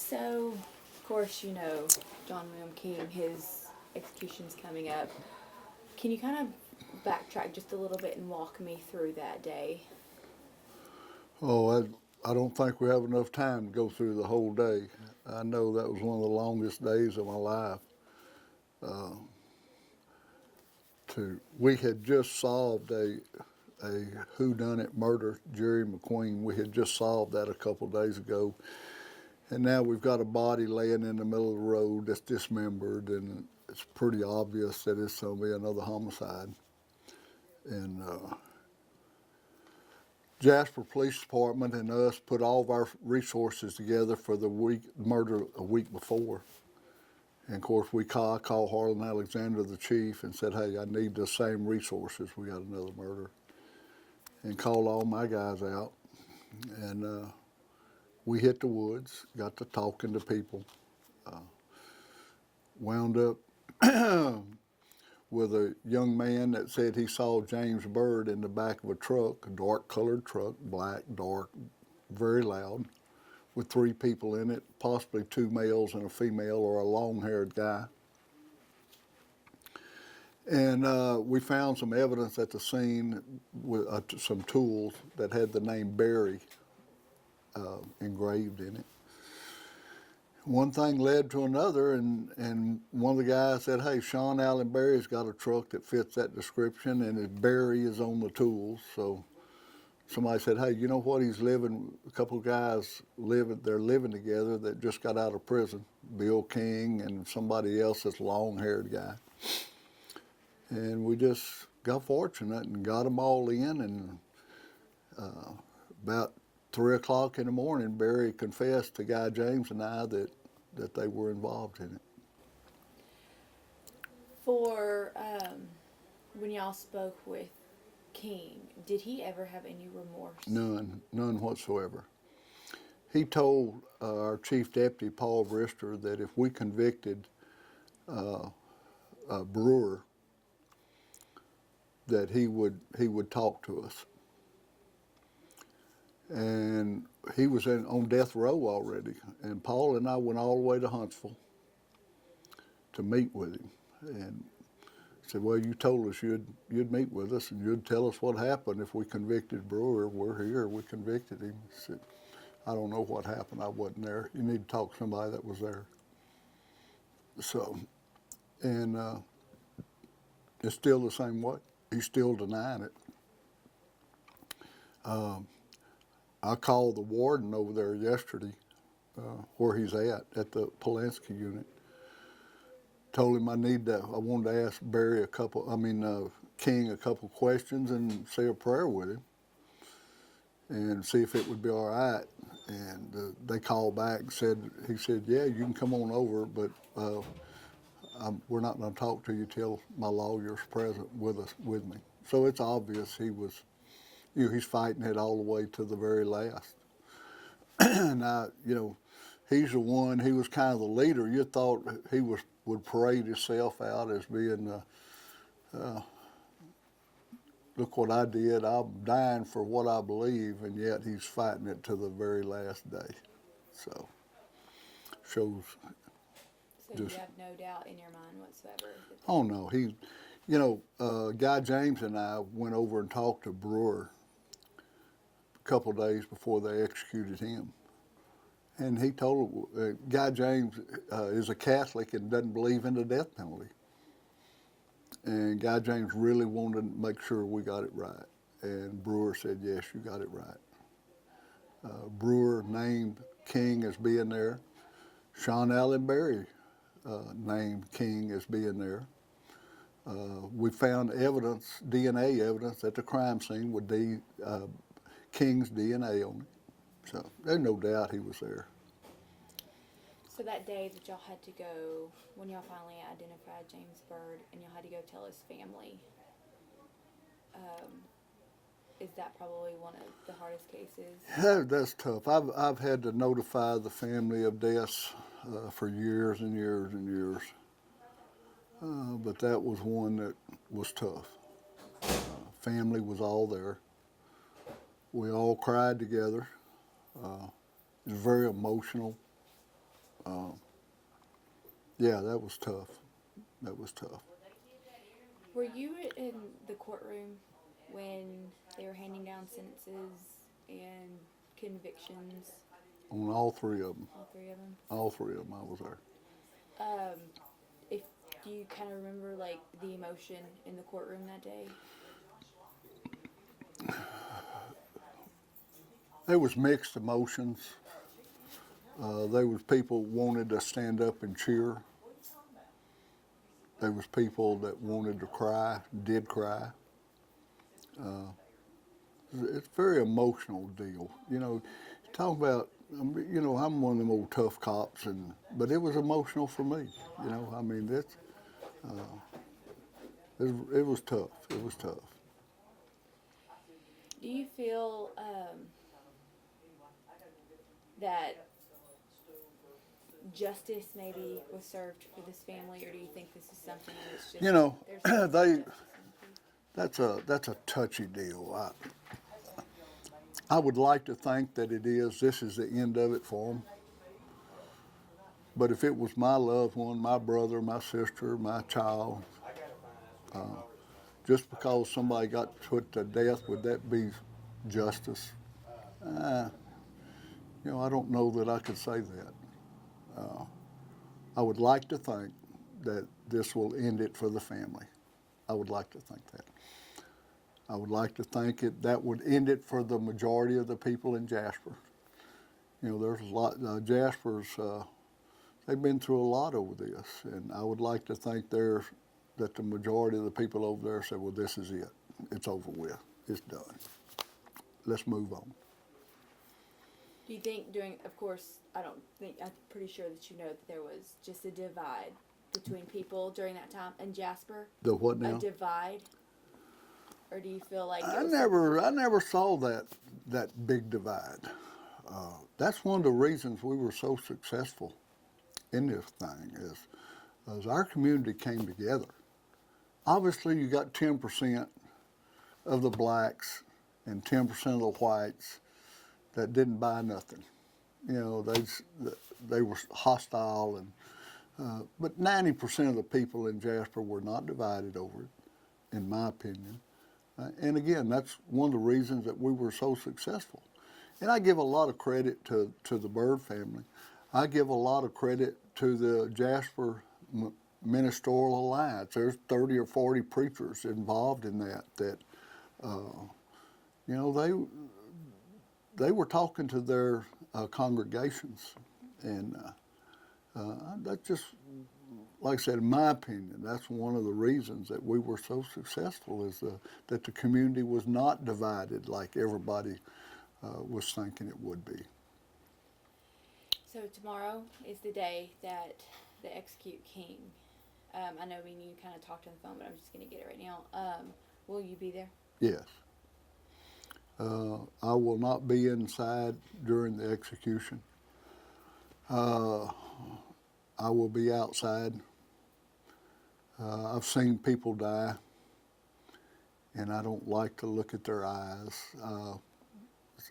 So, of course, you know, John William King, his execution's coming up. Can you kind of backtrack just a little bit and walk me through that day? Oh, I don't think we have enough time to go through the whole day. I know that was one of the longest days of my life. We had just solved a whodunit murder, Jerry McQueen. We had just solved that a couple of days ago, and now we've got a body laying in the middle of the road that's dismembered, and it's pretty obvious that it's going to be another homicide. And Jasper Police Department and us put all of our resources together for the murder a week before. And of course, I called Harlan Alexander, the chief, and said, hey, I need the same resources. We got another murder. And called all my guys out. And we hit the woods, got to talking to people. Wound up with a young man that said he saw James Byrd in the back of a truck, a dark-colored truck, black, dark, very loud, with 3 people in it, possibly 2 males and a female or a long-haired guy. And we found some evidence at the scene with some tools that had the name Barry engraved in it. One thing led to another, and one of the guys said, hey, Sean Allen Barry's got a truck that fits that description, and his Barry is on the tools. So somebody said, hey, you know what, a couple of guys they're living together that just got out of prison, Bill King and somebody else, this long-haired guy. And we just got fortunate and got them all in, and about 3 o'clock in the morning, Barry confessed to Guy James and I that they were involved in it. For when y'all spoke with King, did he ever have any remorse? None whatsoever. He told our chief deputy, Paul Brister, that if we convicted Brewer, that he would talk to us. And he was on death row already. And Paul and I went all the way to Huntsville to meet with him. And said, well, you told us you'd meet with us and you'd tell us what happened if we convicted Brewer. We're here, we convicted him. He said, I don't know what happened, I wasn't there. You need to talk to somebody that was there. So, and it's still the same way. He's still denying it. I called the warden over there yesterday, where he's at the Polanski unit. Told him I wanted to ask King a couple questions and say a prayer with him and see if it would be all right. And they called back and he said, yeah, you can come on over, but we're not going to talk to you till my lawyer's present with me. So it's obvious he's fighting it all the way to the very last. And he's the one, he was kind of the leader. You thought he would parade himself out as being, look what I did, I'm dying for what I believe, and yet he's fighting it to the very last day. So, shows. So you have no doubt in your mind whatsoever? Oh no, Guy James and I went over and talked to Brewer a couple of days before they executed him. And he told Guy James is a Catholic and doesn't believe in the death penalty. And Guy James really wanted to make sure we got it right. And Brewer said, yes, you got it right. Brewer named King as being there. Sean Allen Barry named King as being there. We found DNA evidence at the crime scene with King's DNA on it. So there's no doubt he was there. So that day that y'all had to go, when y'all finally identified James Byrd and y'all had to go tell his family, is that probably one of the hardest cases? That's tough. I've had to notify the family of deaths for years and years and years. But that was one that was tough. Family was all there. We all cried together. It was very emotional. Yeah, that was tough. That was tough. Were you in the courtroom when they were handing down sentences and convictions? On all three of them. All three of them. All three of them, I was there. If do you kind of remember like the emotion in the courtroom that day? There was mixed emotions. There was people wanted to stand up and cheer. There was people that wanted to cry, did cry. It's a very emotional deal. You know, talk about, you know, I'm one of them old tough cops, but it was emotional for me. You know, I mean, it was tough. It was tough. Do you feel that justice maybe was served for this family, or do you think this is something that's just, You know, there's justice that's a touchy deal. I would like to think that it is. This is the end of it for them. But if it was my loved one, my brother, my sister, my child, just because somebody got put to death, would that be justice? You know, I don't know that I could say that. I would like to think that this will end it for the family. I would like to think that. I would like to think that would end it for the majority of the people in Jasper. You know, there's a lot, Jasper's, they've been through a lot over this, and I would like to think that the majority of the people over there said, well, this is it. It's over with. It's done. Let's move on. Do you think of course, I'm pretty sure that you know that there was just a divide between people during that time in Jasper? The what now? A divide? Or do you feel like I never saw that big divide. That's one of the reasons we were so successful in this thing is our community came together. Obviously, you got 10% of the blacks and 10% of the whites that didn't buy nothing. You know, they were hostile, but 90% of the people in Jasper were not divided over it, in my opinion. And again, that's one of the reasons that we were so successful. And I give a lot of credit to the Byrd family. I give a lot of credit to the Jasper Ministerial Alliance. There's 30 or 40 preachers involved in that you know, they were talking to their congregations. And that just, like I said, in my opinion, that's one of the reasons that we were so successful is that the community was not divided like everybody was thinking it would be. So tomorrow is the day that they execute King. I know me and you kind of talked on the phone, but I'm just going to get it right now. Will you be there? Yes. I will not be inside during the execution. I will be outside. I've seen people die, and I don't like to look at their eyes.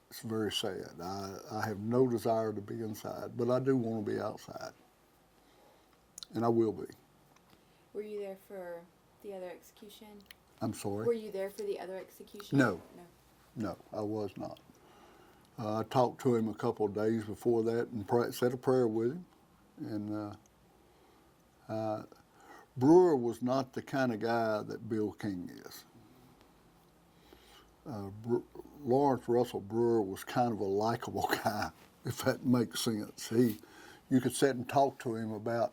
It's very sad. I have no desire to be inside, but I do want to be outside, and I will be. Were you there for the other execution? I'm sorry? Were you there for the other execution? No. No, I was not. I talked to him a couple of days before that and said a prayer with him. And Brewer was not the kind of guy that Bill King is. Lawrence Russell Brewer was kind of a likable guy, if that makes sense. You could sit and talk to him about,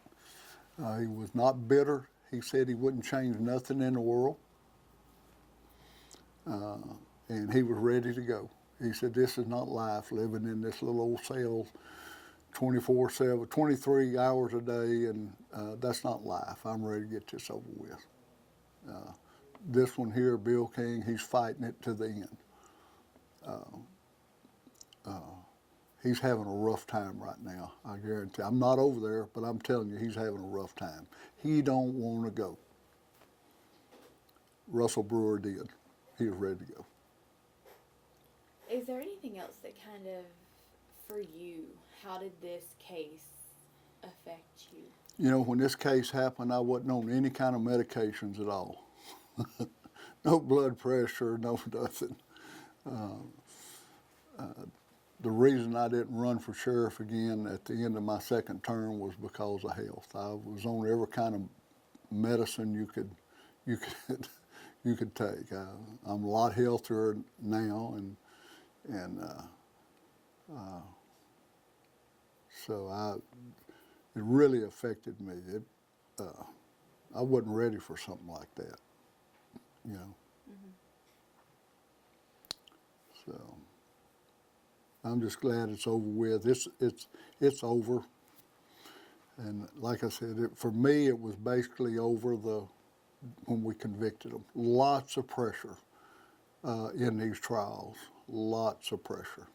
he was not bitter. He said he wouldn't change nothing in the world. And he was ready to go. He said, this is not life, living in this little old cell 24/7, 23 hours a day, and that's not life. I'm ready to get this over with. This one here, Bill King, he's fighting it to the end. He's having a rough time right now, I guarantee. I'm not over there, but I'm telling you, he's having a rough time. He don't want to go. Russell Brewer did. He was ready to go. Is there anything else that kind of, for you, how did this case You know, when this case happened, I wasn't on any kind of medications at all. No blood pressure, no nothing. The reason I didn't run for sheriff again at the end of my second term was because of health. I was on every kind of medicine you could you could take. I'm a lot healthier now, and so it really affected me. I wasn't ready for something like that, you know. So I'm just glad it's over with. It's over, and like I said, for me it was basically over when we convicted them. Lots of pressure in these trials. Lots of pressure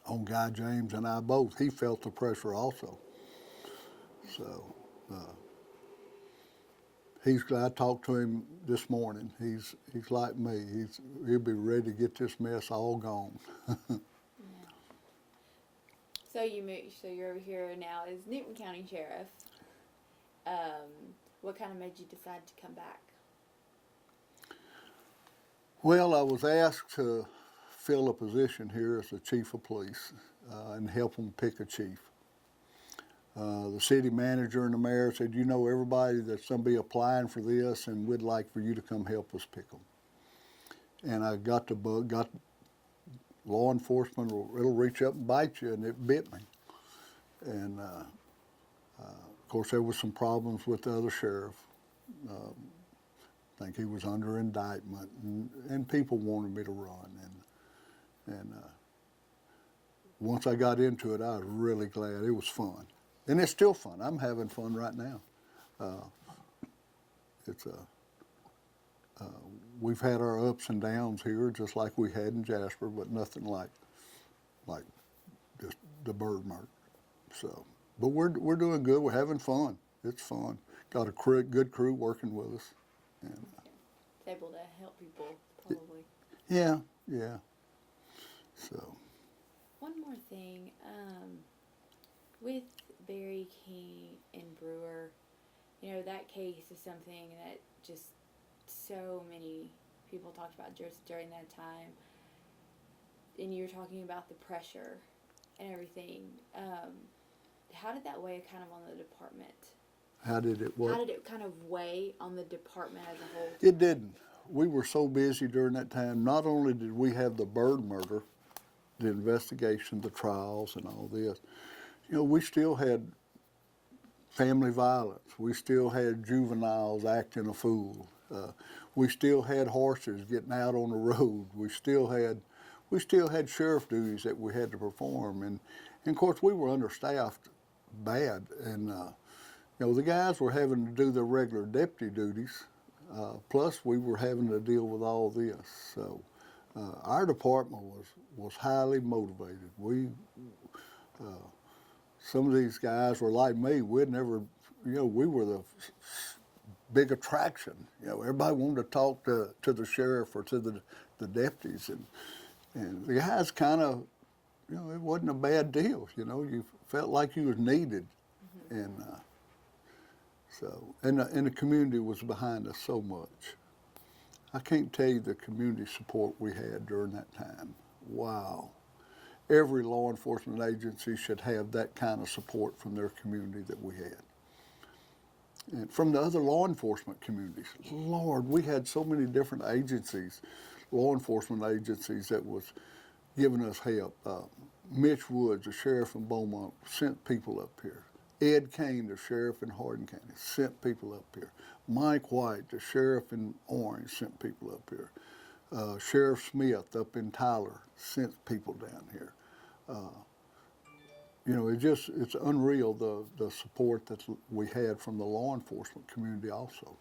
on Guy James and I both. He felt the pressure also. So he's glad. I talked to him this morning. He's like me. He'll be ready to get this mess all gone. Yeah. So you're over here now as Newton County Sheriff. What kind of made you decide to come back? Well, I was asked to fill a position here as the chief of police and help them pick a chief. The city manager and the mayor said, you know everybody that's going to be applying for this, and we'd like for you to come help us pick them. And I got the bug, got law enforcement, it'll reach up and bite you, and it bit me. And of course there was some problems with the other sheriff. I think he was under indictment, and people wanted me to run. And once I got into it, I was really glad. It was fun. And it's still fun. I'm having fun right now. We've had our ups and downs here, just like we had in Jasper, but nothing like just the Byrd murder. So, but we're doing good. We're having fun. It's fun. Got a good crew working with us. And, able to help people, probably. Yeah. So. One more thing, with Barry King and Brewer, you know, that case is something that just so many people talked about just during that time. And you were talking about the pressure and everything. How did that weigh kind of on the department? How did it work? How did it kind of weigh on the department as a whole? It didn't. We were so busy during that time. Not only did we have the Byrd murder, the investigation, the trials, and all this, you know, we still had family violence. We still had juveniles acting a fool. We still had horses getting out on the road. We still had sheriff duties that we had to perform, and of course we were understaffed bad, and you know, the guys were having to do their regular deputy duties, plus we were having to deal with all this. So our department was highly motivated. Some of these guys were like me. We'd never, you know, we were the big attraction. You know, everybody wanted to talk to the sheriff or to the deputies, and the guys kind of, you know, it wasn't a bad deal. You know, you felt like you was needed, and the community was behind us so much. I can't tell you the community support we had during that time. Wow. Every law enforcement agency should have that kind of support from their community that we had. And from the other law enforcement communities. Lord, we had so many different agencies, law enforcement agencies that was giving us help. Mitch Woods, the sheriff in Beaumont, sent people up here. Ed Kane, the sheriff in Hardin County, sent people up here. Mike White, the sheriff in Orange, sent people up here. Sheriff Smith up in Tyler sent people down here. You know, it's unreal the support that we had from the law enforcement community also.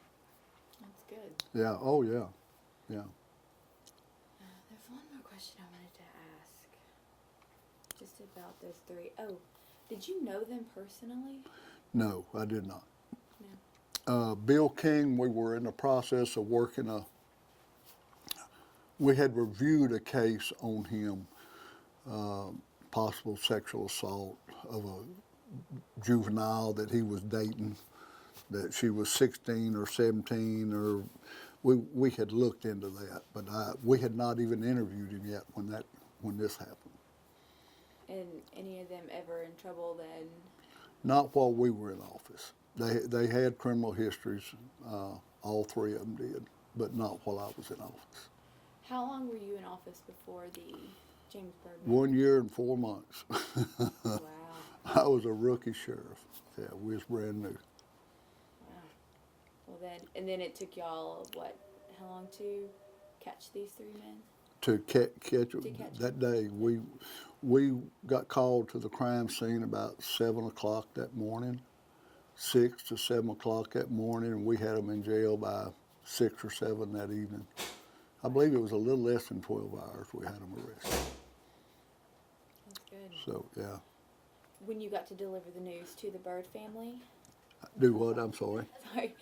That's good. Yeah, oh yeah, yeah. There's one more question I wanted to ask, just about those three. Oh, did you know them personally? No, I did not. No. Bill King, we were in the process of working we had reviewed a case on him, possible sexual assault of a juvenile that he was dating, that she was 16 or 17, or we had looked into that, but we had not even interviewed him yet when this happened. And any of them ever in trouble then? Not while we were in office. They had criminal histories, all three of them did, but not while I was in office. How long were you in office before the James Byrd? 1 year and 4 months. Wow. I was a rookie sheriff. Yeah, we was brand new. Wow. Well then it took y'all, how long to catch these three men? To catch them. That day, we got called to the crime scene about 7 o'clock that morning, 6 to 7 o'clock that morning, and we had them in jail by 6 or 7 that evening. I believe it was a little less than 12 hours we had them arrested. That's good. So, yeah. When you got to deliver the news to the Byrd family? Do what? I'm sorry. Sorry.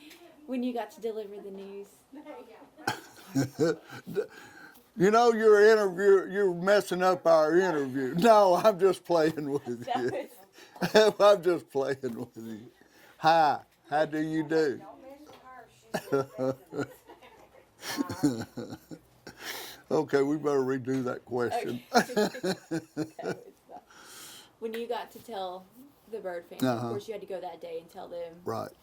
When you got to deliver the news? You know, you're messing up our interview. No, I'm just playing with you. I'm just playing with you. Hi, how do you do? Okay, we better redo that question. Okay. When you got to tell the Byrd family, of course you had to go that day and tell them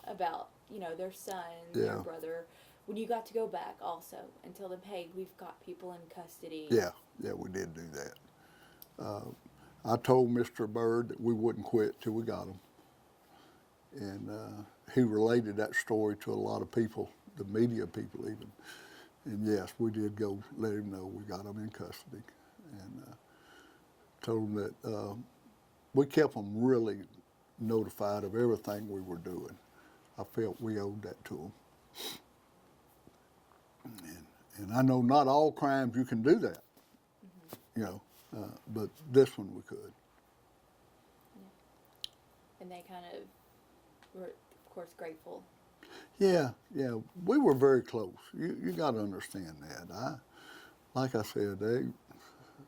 about, their son, their brother. When you got to go back also and tell them, hey, we've got people in custody. Yeah, we did do that. I told Mr. Byrd that we wouldn't quit till we got him. And he related that story to a lot of people, the media people even. And yes, we did go let him know we got him in custody. And told him that we kept him really notified of everything we were doing. I felt we owed that to him. And I know not all crimes you can do that, but this one we could. Yeah. And they kind of were, of course, grateful. Yeah, we were very close. You got to understand that. Like I said,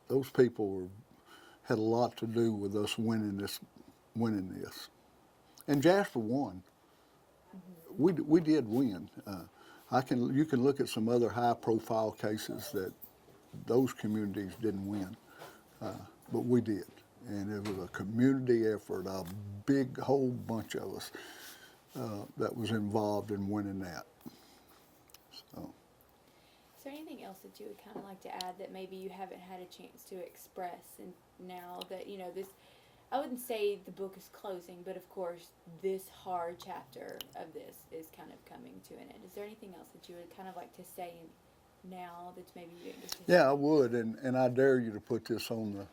those people had a lot to do with us winning this, and Jasper won. Mm-hmm. We did win. You can look at some other high-profile cases that those communities didn't win, but we did, and it was a community effort. A big whole bunch of us that was involved in winning that. So. Is there anything else that you would kind of like to add that maybe you haven't had a chance to express, and now that this? I wouldn't say the book is closing, but of course, this hard chapter of this is kind of coming to an end. Is there anything else that you would kind of like to say now that maybe you didn't get to say? Yeah, I would, and I dare you to put this on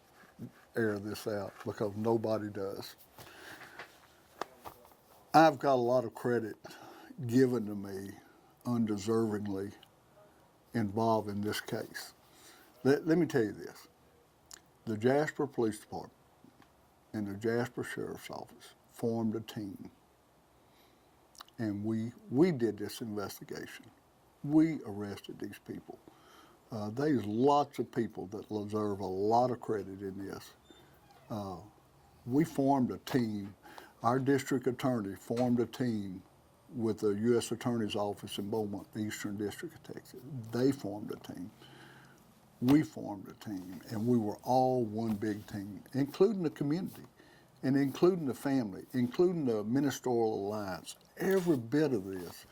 air this out, because nobody does. I've got a lot of credit given to me undeservingly involved in this case. Let me tell you this. The Jasper Police Department and the Jasper Sheriff's Office formed a team, and we did this investigation. We arrested these people. There's lots of people that deserve a lot of credit in this. We formed a team. Our district attorney formed a team with the U.S. Attorney's Office in Beaumont, Eastern District of Texas. They formed a team. We formed a team, and we were all one big team, including the community, and including the family, including the Ministerial Alliance. Every bit of this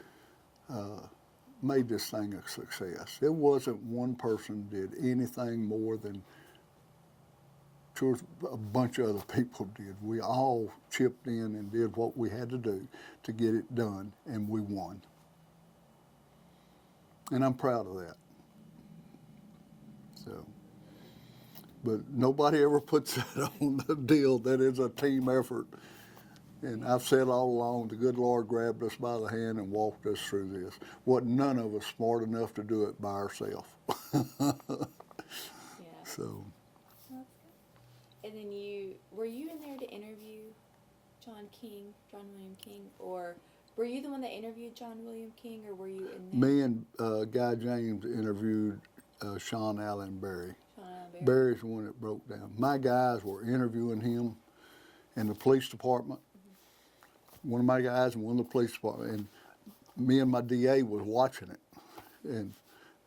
made this thing a success. It wasn't one person did anything more than a bunch of other people did. We all chipped in and did what we had to do to get it done, and we won. And I'm proud of that. So, but nobody ever puts that on the deal that it's a team effort. And I've said all along, the good Lord grabbed us by the hand and walked us through this. Wasn't none of us smart enough to do it by ourselves. Yeah. So. And then were you in there to interview John William King, or were you the one that interviewed John William King, or were you in there? Me and Guy James interviewed Sean Allen Berry. Berry's the one that broke down. My guys were interviewing him, and the police department. One of my guys and one of the police department, and me and my DA was watching it. And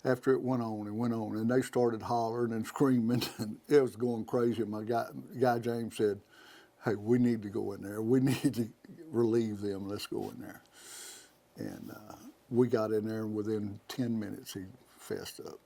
after it went on and they started hollering and screaming, and it was going crazy. And my guy James said, "Hey, we need to go in there. We need to relieve them. Let's go in there." And we got in there, and within 10 minutes, he fessed up.